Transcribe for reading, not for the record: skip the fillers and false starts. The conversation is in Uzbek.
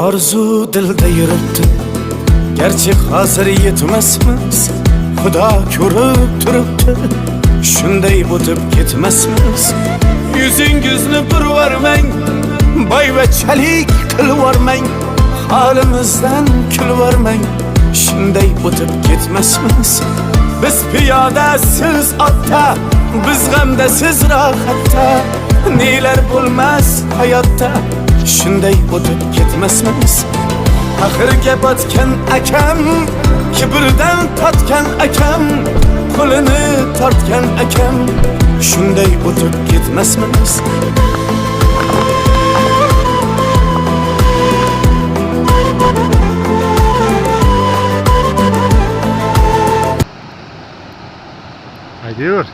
Arzu dilda yuribdi, gerçi hazır yetmesmiz. Xudo ko'rib turibdi, shunday o'tib ketmasmiz. Yüzüngizni burvarmang, boyvachalik qilvormang, halimizdan kulvormang, shunday o'tib ketmasmiz. Biz piyoda, siz otda, biz g'amda, siz rohatda, nelar bo'lmas hayotda, shunday o'tib ketmasmiz. Axirga botgan akam, kibrdan totgan akam, qo'lini tortgan akam, shunday o'tib ketmasmiz. Haydi yur.